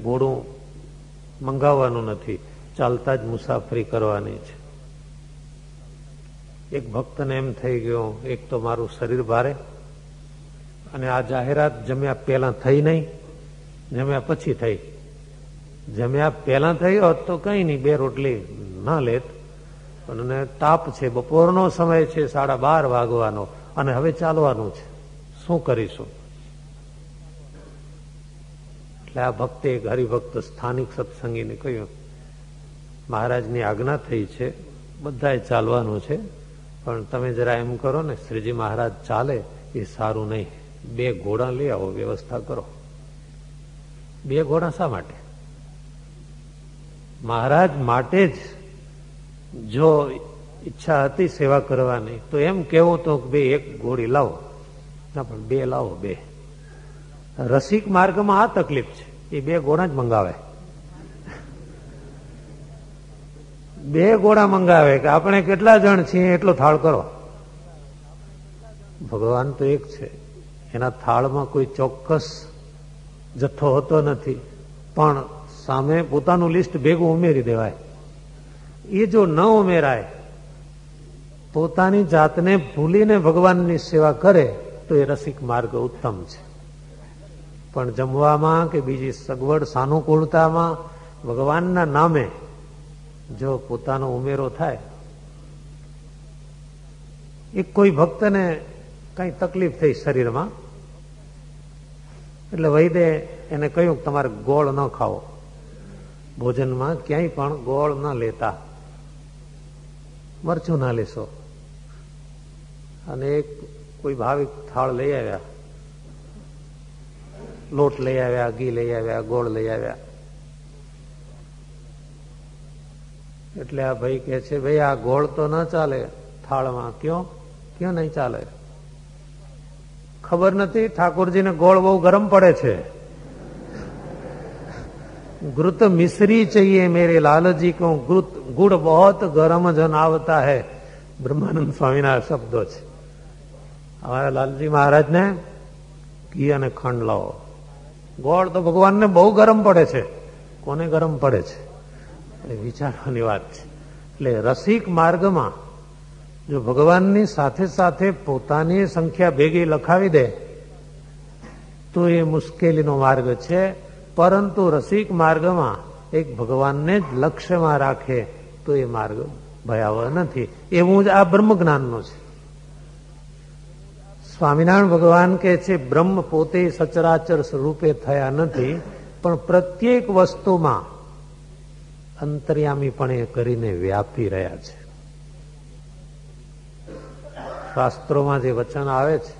ઘોડું મંગાવવાનું નથી, ચાલતા જ મુસાફરી કરવાની છે. એક ભક્તને એમ થઈ ગયો, એક તો મારું શરીર ભારે, અને આ જાહેરાત જમ્યા પહેલા થઈ નહીં, જમ્યા પછી થઈ. જમ્યા પહેલા થઈ હોત તો કઈ નહીં, 2 રોટલી ના લેત, પણ તાપ છે, બપોરનો સમય છે, 12:30 વાગવાનો, અને હવે ચાલવાનું છે, શું કરીશું? એટલે આ ભક્તે, એક હરિભક્ત સ્થાનિક સત્સંગીને કહ્યું, મહારાજની આજ્ઞા થઈ છે, બધાએ ચાલવાનું છે, પણ તમે જરા એમ કરો ને, શ્રીજી મહારાજ ચાલે એ સારું નહીં, 2 ઘોડા લઈ આવો, વ્યવસ્થા કરો. 2 ઘોડા શા માટે? મહારાજ માટે જ જો ઈચ્છા હતી સેવા કરવાની તો એમ કેવું તો કે 1 ઘોડી લાવો, ના પણ 2 લાવો. 2 રસિક માર્ગમાં આ તકલીફ છે, એ 2 ઘોડા જ મંગાવે. 2 ઘોડા મંગાવે કે આપણે કેટલા જણ છીએ એટલો થાળ કરો. ભગવાન તો એક છે, એના થાળમાં કોઈ ચોક્કસ જથ્થો હોતો નથી, પણ સામે પોતાનું લિસ્ટ ભેગું ઉમેરી દેવાય. એ જો ન ઉમેરાય, પોતાની જાતને ભૂલીને ભગવાનની સેવા કરે તો એ રસિક માર્ગ ઉત્તમ છે. પણ જમવામાં કે બીજી સગવડ સાનુકૂળતામાં ભગવાનના નામે જો પોતાનો ઉમેરો થાય. એક કોઈ ભક્તને કઈ તકલીફ થઈ શરીરમાં, એટલે વૈદ્ય એને કહ્યું કે તમારે ગોળ ન ખાવો, ભોજનમાં ક્યાંય પણ ગોળ ન લેતા, મરચું ના લેશો. અને એક કોઈ ભાવિક થાળ લઈ આવ્યા, લોટ લઈ આવ્યા, ઘી લઈ આવ્યા, ગોળ લઈ આવ્યા. એટલે આ ભાઈ કે છે, ભાઈ આ ગોળ તો ન ચાલે થાળમાં. ક્યાં નહીં ચાલે? ખબર નથી ઠાકોરજીને ગોળ બહુ ગરમ પડે છે. घृत मिश्री चाहिए मेरे लालजी को, गुड़ बहुत गर्म जन आवता है. ब्रह्मानंद स्वामी ना शब्दो છે. हमारा लालजी महाराज ने घी અને ખંડ લાવો. ગોળ તો ભગવાનને બહુ ગરમ પડે છે. કોને ગરમ પડે છે? એ વિચારવાની વાત છે. એટલે રસિક માર્ગમાં જો ભગવાનની સાથે સાથે પોતાની સંખ્યા ભેગી લખાવી દે તો એ મુશ્કેલીનો માર્ગ છે. પરંતુ રસિક માર્ગમાં એક ભગવાનને જ લક્ષ્યમાં રાખે તો એ માર્ગ ભયાવહ નથી. એવું જ આ બ્રહ્મ જ્ઞાનનો છે. સ્વામિનારાયણ ભગવાન કહે છે, બ્રહ્મ પોતે સચરાચર સ્વરૂપે થયા નથી, પણ પ્રત્યેક વસ્તુમાં અંતર્યામીપણે કરીને વ્યાપી રહ્યા છે. શાસ્ત્રોમાં જે વચન આવે છે,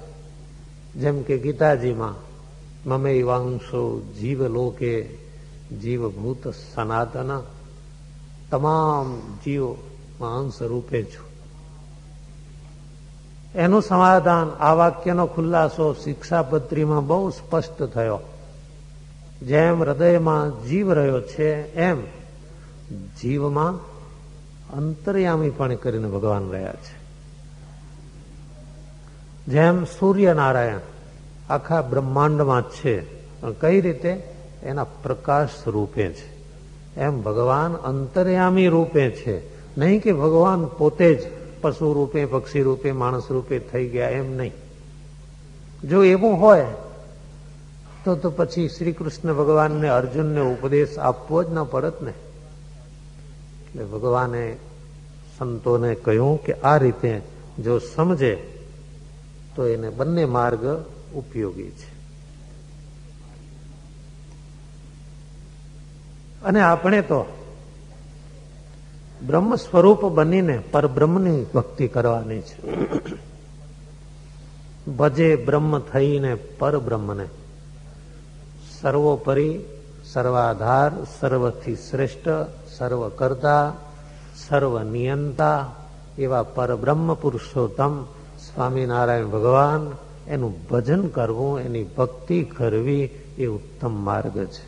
જેમ કે ગીતાજીમાં મમૈવાંશો જીવલોકે જીવભૂત સનાતન, તમામ જીવમાં અંશ રૂપે છું. એનું સમાધાન આ વાક્યનો ખુલાસો શિક્ષાપત્રીમાં બહુ સ્પષ્ટ થયો. જેમ હૃદયમાં જીવ રહ્યો છે એમ જીવમાં અંતર્યામી પણ કરીને ભગવાન રહ્યા છે. જેમ સૂર્યનારાયણ આખા બ્રહ્માંડમાં છે, પણ કઈ રીતે? એના પ્રકાશ રૂપે છે. એમ ભગવાન અંતર્યામી રૂપે છે. નહીં કે ભગવાન પોતે જ પશુ રૂપે, પક્ષી રૂપે, માણસ રૂપે થઈ ગયા, એમ નહીં. જો એવું હોય તો પછી શ્રી કૃષ્ણ ભગવાનને અર્જુનને ઉપદેશ આપવો જ ન પડત ને. એટલે ભગવાને સંતોને કહ્યું કે આ રીતે જો સમજે તો એને બંને માર્ગ ઉપયોગી છે. અને આપણે તો બ્રહ્મ સ્વરૂપ બનીને પરબ્રહ્મની ભક્તિ કરવાની છે. ભજે બ્રહ્મ થઈને પરબ્રહ્મને, સર્વોપરી, સર્વાધાર, સર્વથી શ્રેષ્ઠ, સર્વ કરતા, સર્વ નિયંતા એવા પરબ્રહ્મ પુરુષોત્તમ સ્વામિનારાયણ ભગવાન, એનું ભજન કરવું, એની ભક્તિ કરવી એ ઉત્તમ માર્ગ છે.